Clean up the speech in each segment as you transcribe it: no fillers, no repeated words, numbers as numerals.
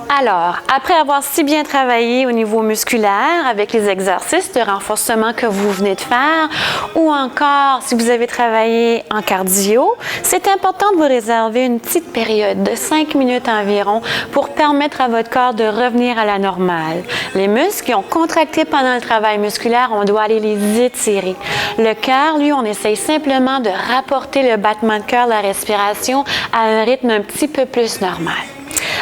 Alors, après avoir si bien travaillé au niveau musculaire avec les exercices de renforcement que vous venez de faire, ou encore si vous avez travaillé en cardio, c'est important de vous réserver une petite période de 5 minutes environ pour permettre à votre corps de revenir à la normale. Les muscles qui ont contracté pendant le travail musculaire, on doit aller les étirer. Le cœur, lui, on essaye simplement de rapporter le battement de cœur, la respiration à un rythme un petit peu plus normal.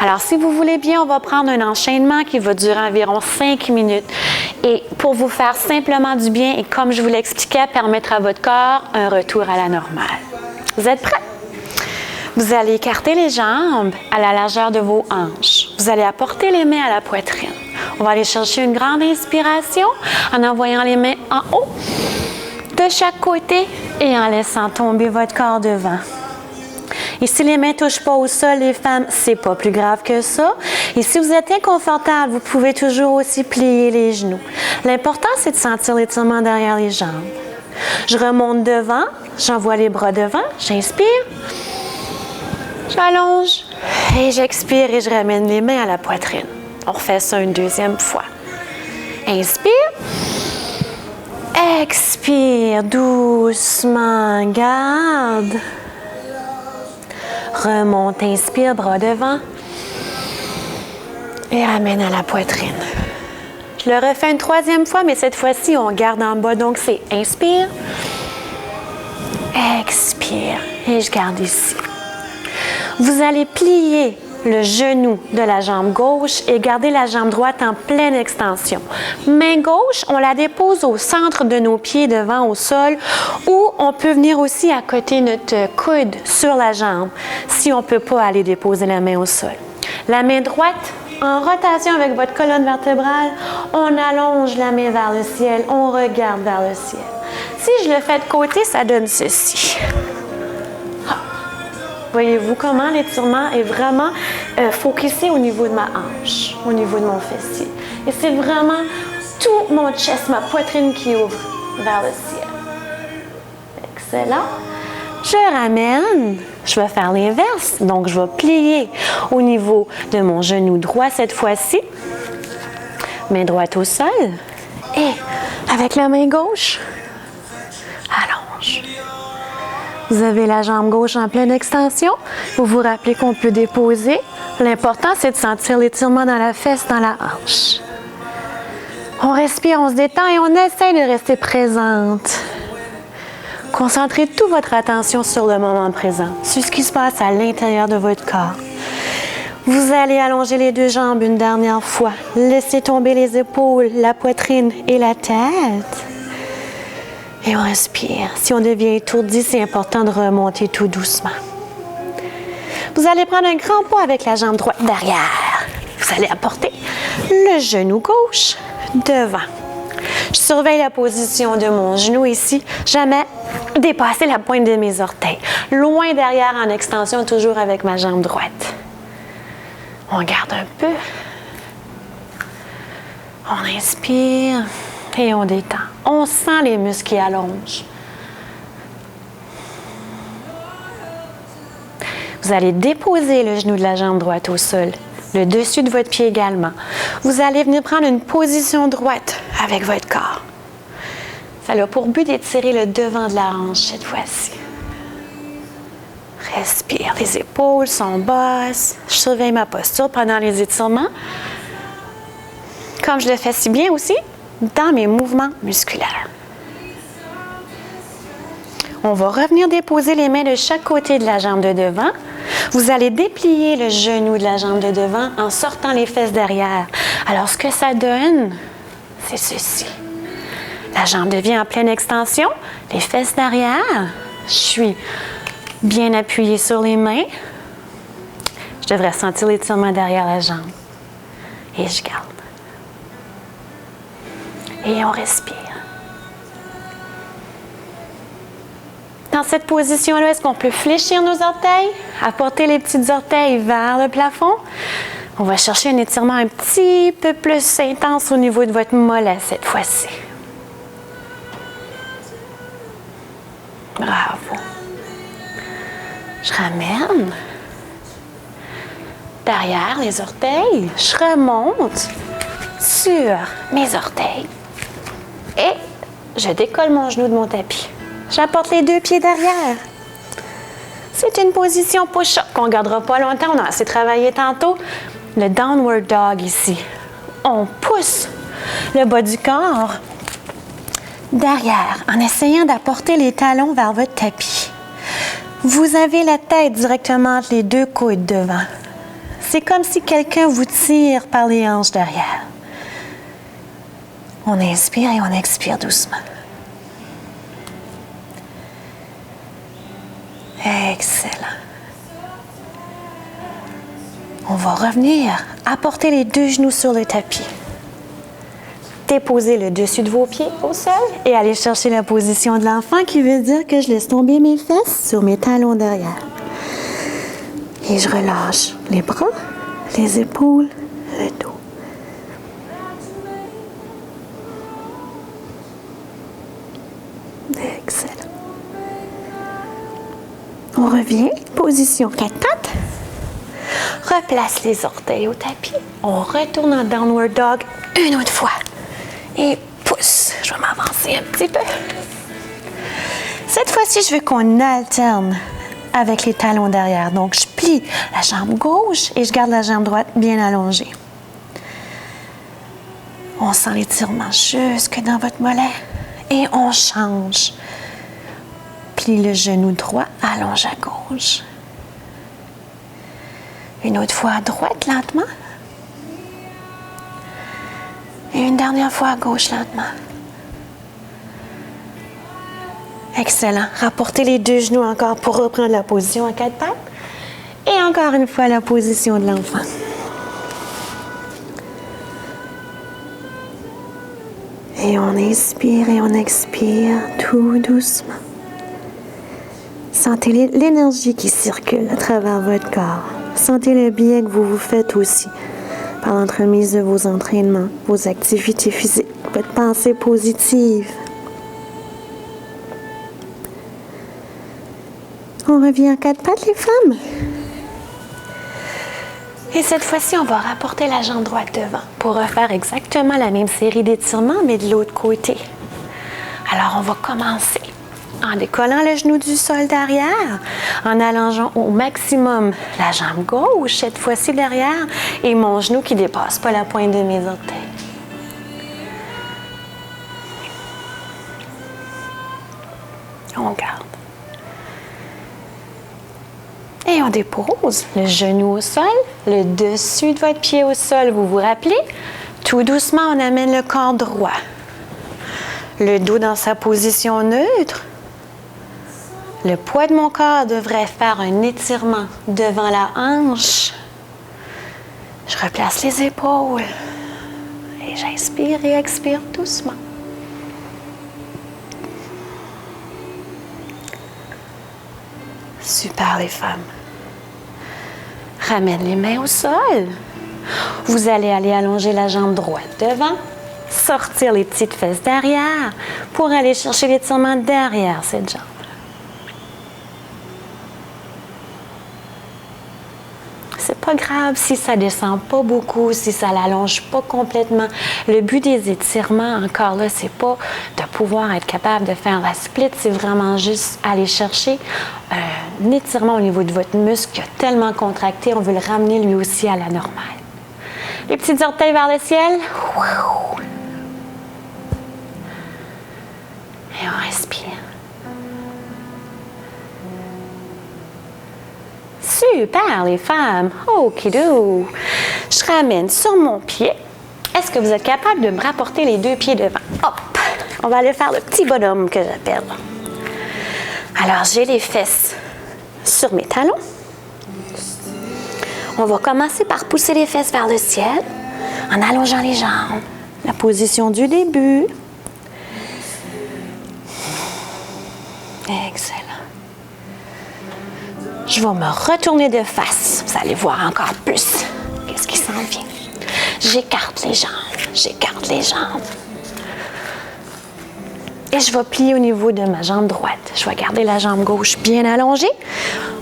Alors, si vous voulez bien, on va prendre un enchaînement qui va durer environ 5 minutes. Et pour vous faire simplement du bien et comme je vous l'expliquais, permettre à votre corps un retour à la normale. Vous êtes prêts? Vous allez écarter les jambes à la largeur de vos hanches. Vous allez apporter les mains à la poitrine. On va aller chercher une grande inspiration en envoyant les mains en haut de chaque côté et en laissant tomber votre corps devant. Et si les mains ne touchent pas au sol, les femmes, c'est pas plus grave que ça. Et si vous êtes inconfortable, vous pouvez toujours aussi plier les genoux. L'important, c'est de sentir l'étirement derrière les jambes. Je remonte devant, j'envoie les bras devant, j'inspire, j'allonge et j'expire et je ramène les mains à la poitrine. On refait ça une deuxième fois. Inspire, expire doucement, garde. Remonte, inspire, bras devant et ramène à la poitrine. Je le refais une troisième fois, mais cette fois-ci, on garde en bas. Donc, c'est inspire, expire et je garde ici. Vous allez plier le genou de la jambe gauche et garder la jambe droite en pleine extension. Main gauche, on la dépose au centre de nos pieds devant au sol ou on peut venir aussi à côté notre coude sur la jambe si on ne peut pas aller déposer la main au sol. La main droite, en rotation avec votre colonne vertébrale, on allonge la main vers le ciel, on regarde vers le ciel. Si je le fais de côté, ça donne ceci. Voyez-vous comment l'étirement est vraiment focusé au niveau de ma hanche, au niveau de mon fessier. Et c'est vraiment tout mon chest, ma poitrine qui ouvre vers le ciel. Excellent. Je ramène. Je vais faire l'inverse. Donc, je vais plier au niveau de mon genou droit cette fois-ci. Main droite au sol. Et avec la main gauche, allonge. Vous avez la jambe gauche en pleine extension. Vous vous rappelez qu'on peut déposer. L'important, c'est de sentir l'étirement dans la fesse, dans la hanche. On respire, on se détend et on essaie de rester présente. Concentrez toute votre attention sur le moment présent, sur ce qui se passe à l'intérieur de votre corps. Vous allez allonger les deux jambes une dernière fois. Laissez tomber les épaules, la poitrine et la tête. Et on respire. Si on devient étourdi, c'est important de remonter tout doucement. Vous allez prendre un grand pas avec la jambe droite derrière. Vous allez apporter le genou gauche devant. Je surveille la position de mon genou ici. Jamais dépasser la pointe de mes orteils. Loin derrière en extension, toujours avec ma jambe droite. On garde un peu. On inspire. Et on détend. On sent les muscles qui allongent. Vous allez déposer le genou de la jambe droite au sol, le dessus de votre pied également. Vous allez venir prendre une position droite avec votre corps. Ça a pour but d'étirer le devant de la hanche cette fois-ci. Respire. Les épaules sont basses. Je surveille ma posture pendant les étirements. Comme je le fais si bien aussi, dans mes mouvements musculaires. On va revenir déposer les mains de chaque côté de la jambe de devant. Vous allez déplier le genou de la jambe de devant en sortant les fesses derrière. Alors, ce que ça donne, c'est ceci. La jambe devient en pleine extension, les fesses derrière. Je suis bien appuyée sur les mains. Je devrais sentir l'étirement derrière la jambe. Et je garde. Et on respire. Dans cette position-là, est-ce qu'on peut fléchir nos orteils, apporter les petits orteils vers le plafond? On va chercher un étirement un petit peu plus intense au niveau de votre mollet cette fois-ci. Bravo. Je ramène. derrière les orteils. Je remonte sur mes orteils. Et je décolle mon genou de mon tapis. J'apporte les 2 pieds derrière. C'est une position push-up qu'on ne gardera pas longtemps. On a assez travaillé tantôt. Le downward dog ici. On pousse le bas du corps derrière en essayant d'apporter les talons vers votre tapis. Vous avez la tête directement entre les 2 coudes devant. C'est comme si quelqu'un vous tire par les hanches derrière. On inspire et on expire doucement. Excellent. On va revenir, apporter les 2 genoux sur le tapis. Déposez le dessus de vos pieds au sol et allez chercher la position de l'enfant qui veut dire que je laisse tomber mes fesses sur mes talons derrière. Et je relâche les bras, les épaules, le dos. Excellent. On revient, position 4 pattes. Replace les orteils au tapis. On retourne en downward dog une autre fois. Et pousse. Je vais m'avancer un petit peu. Cette fois-ci, je veux qu'on alterne avec les talons derrière. Donc, je plie la jambe gauche et je garde la jambe droite bien allongée. On sent l'étirement jusque dans votre mollet. Et on change. Plie le genou droit, allonge à gauche. Une autre fois à droite, lentement. Et une dernière fois à gauche, lentement. Excellent. Rapportez les 2 genoux encore pour reprendre la position à 4 pattes. Et encore une fois, la position de l'enfant. Et on inspire et on expire tout doucement. Sentez l'énergie qui circule à travers votre corps. Sentez le bien que vous vous faites aussi par l'entremise de vos entraînements, vos activités physiques, votre pensée positive. On revient en 4 pattes, les femmes. Et cette fois-ci, on va rapporter la jambe droite devant pour refaire exactement la même série d'étirements, mais de l'autre côté. Alors, on va commencer en décollant le genou du sol derrière, en allongeant au maximum la jambe gauche, cette fois-ci derrière, et mon genou qui ne dépasse pas la pointe de mes orteils. On garde. Et on dépose le genou au sol, le dessus de votre pied au sol, vous vous rappelez? Tout doucement, on amène le corps droit. Le dos dans sa position neutre. Le poids de mon corps devrait faire un étirement devant la hanche. Je replace les épaules. Et j'inspire et expire doucement. Super les femmes. Ramène les mains au sol. Vous allez aller allonger la jambe droite devant. Sortir les petites fesses derrière pour aller chercher l'étirement derrière cette jambe. C'est pas grave si ça descend pas beaucoup, si ça l'allonge pas complètement. Le but des étirements, encore là, c'est pas de pouvoir être capable de faire la split, c'est vraiment juste aller chercher un étirement au niveau de votre muscle qui a tellement contracté, on veut le ramener lui aussi à la normale. Les petits orteils vers le ciel. Et on respire. Super, les femmes. Okidou. Je ramène sur mon pied. Est-ce que vous êtes capable de me rapporter les 2 pieds devant? Hop! On va aller faire le petit bonhomme que j'appelle. Alors, j'ai les fesses sur mes talons. On va commencer par pousser les fesses vers le ciel en allongeant les jambes. La position du début. Excellent. Je vais me retourner de face. Vous allez voir encore plus. Qu'est-ce qui s'en vient? J'écarte les jambes. J'écarte les jambes. Et je vais plier au niveau de ma jambe droite. Je vais garder la jambe gauche bien allongée.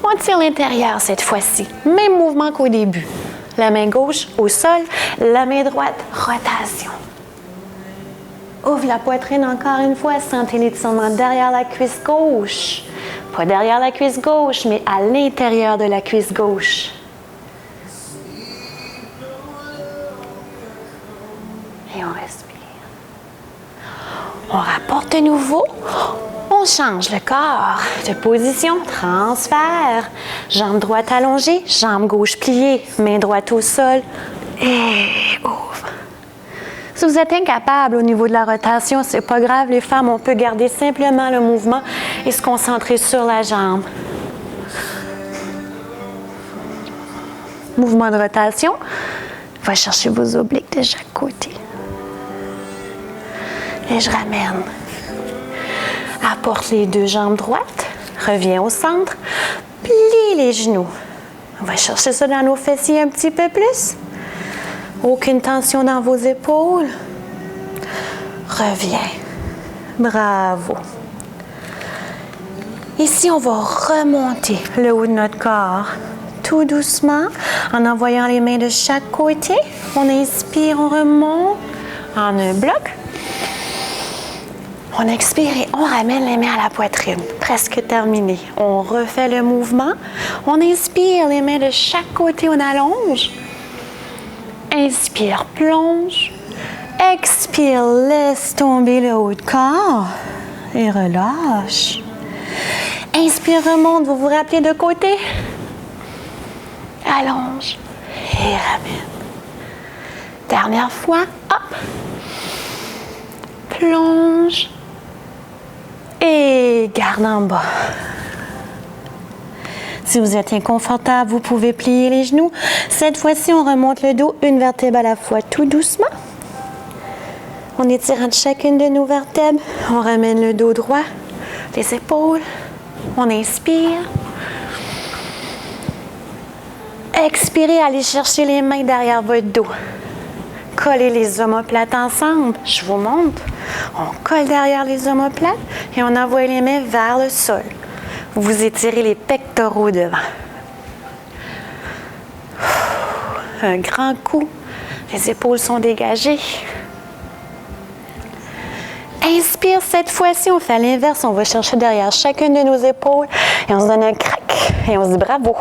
On tire l'intérieur cette fois-ci. Même mouvement qu'au début. La main gauche au sol, la main droite, rotation. Ouvre la poitrine encore une fois, sentez l'étirement derrière la cuisse gauche. Pas derrière la cuisse gauche, mais à l'intérieur de la cuisse gauche. Et on respire. On rapporte de nouveau. On change le corps de position, transfert. Jambe droite allongée, jambe gauche pliée, main droite au sol et ouvre. Si vous êtes incapable au niveau de la rotation, c'est pas grave, les femmes, on peut garder simplement le mouvement et se concentrer sur la jambe. Mouvement de rotation, va chercher vos obliques de chaque côté. Et je ramène. Apporte les deux jambes droites, reviens au centre, plie les genoux. On va chercher ça dans nos fessiers un petit peu plus. Aucune tension dans vos épaules. Reviens. Bravo. Ici, on va remonter le haut de notre corps tout doucement en envoyant les mains de chaque côté. On inspire, on remonte en un bloc. On expire et on ramène les mains à la poitrine. Presque terminé. On refait le mouvement. On inspire, les mains de chaque côté, on allonge. Inspire, plonge. Expire, laisse tomber le haut de corps et relâche. Inspire, remonte, vous vous rappelez de côté. Allonge et ramène. Dernière fois, hop. Plonge et garde en bas. Si vous êtes inconfortable, vous pouvez plier les genoux. Cette fois-ci, on remonte le dos une vertèbre à la fois, tout doucement. On étire chacune de nos vertèbres. On ramène le dos droit, les épaules. On inspire. Expirez, allez chercher les mains derrière votre dos. Collez les omoplates ensemble. Je vous montre. On colle derrière les omoplates et on envoie les mains vers le sol. Vous étirez les pectoraux devant. Un grand coup. Les épaules sont dégagées. Inspire, cette fois-ci, on fait à l'inverse. On va chercher derrière chacune de nos épaules et on se donne un crack et on se dit bravo.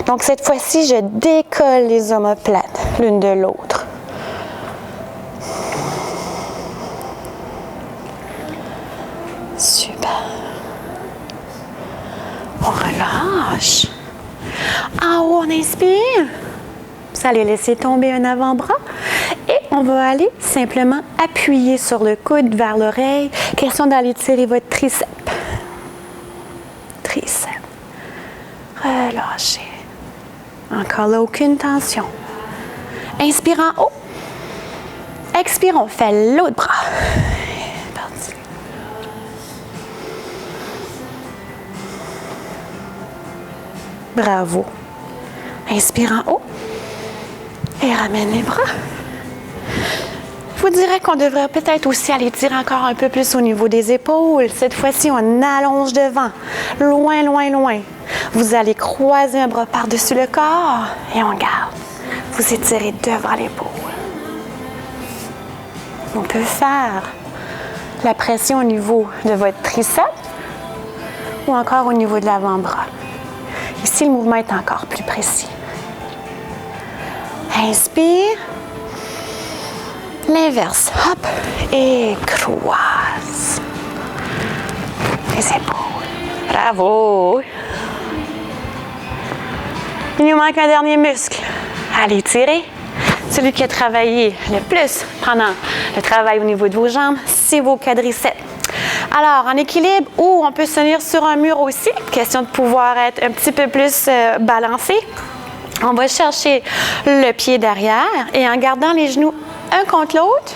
Donc, cette fois-ci, je décolle les omoplates l'une de l'autre. Super. On relâche. En haut, on inspire. Vous allez laisser tomber un avant-bras. Et on va aller simplement appuyer sur le coude vers l'oreille. Question d'aller tirer votre triceps. Triceps. Relâchez. Encore là, aucune tension. Inspire en haut. Expire, on fait l'autre bras. Parti. Bravo. Inspire en haut. Et ramène les bras. Je vous dirais qu'on devrait peut-être aussi aller tirer encore un peu plus au niveau des épaules. Cette fois-ci, on allonge devant. Loin, loin, loin. Vous allez croiser un bras par-dessus le corps et on garde. Vous étirez devant l'épaule. On peut faire la pression au niveau de votre triceps ou encore au niveau de l'avant-bras. Ici, le mouvement est encore plus précis. Inspire. L'inverse. Hop. Et croise. Les épaules. Bravo. Il nous manque un dernier muscle. Allez, tirer. Celui qui a travaillé le plus pendant le travail au niveau de vos jambes, c'est vos quadriceps. Alors, en équilibre ou on peut se tenir sur un mur aussi. Question de pouvoir être un petit peu plus balancé. On va chercher le pied derrière et en gardant les genoux un contre l'autre,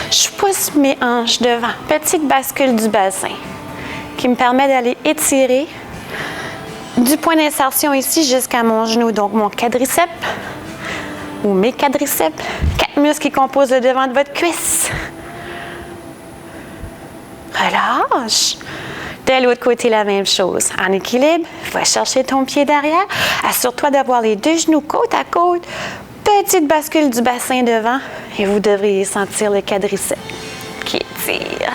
je pousse mes hanches devant. Petite bascule du bassin qui me permet d'aller étirer du point d'insertion ici jusqu'à mon genou. Donc, mon quadriceps ou mes quadriceps. 4 muscles qui composent le devant de votre cuisse. Relâche. De l'autre côté, la même chose. En équilibre, va chercher ton pied derrière. Assure-toi d'avoir les deux genoux côte à côte. Petite bascule du bassin devant et vous devriez sentir le quadriceps qui étire.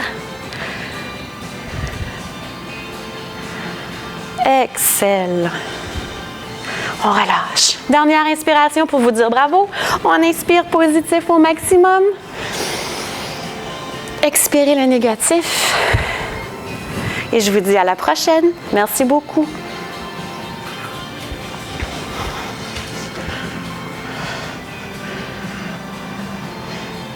Excellent. On relâche. Dernière inspiration pour vous dire bravo. On inspire positif au maximum. Expirez le négatif. Et je vous dis à la prochaine. Merci beaucoup.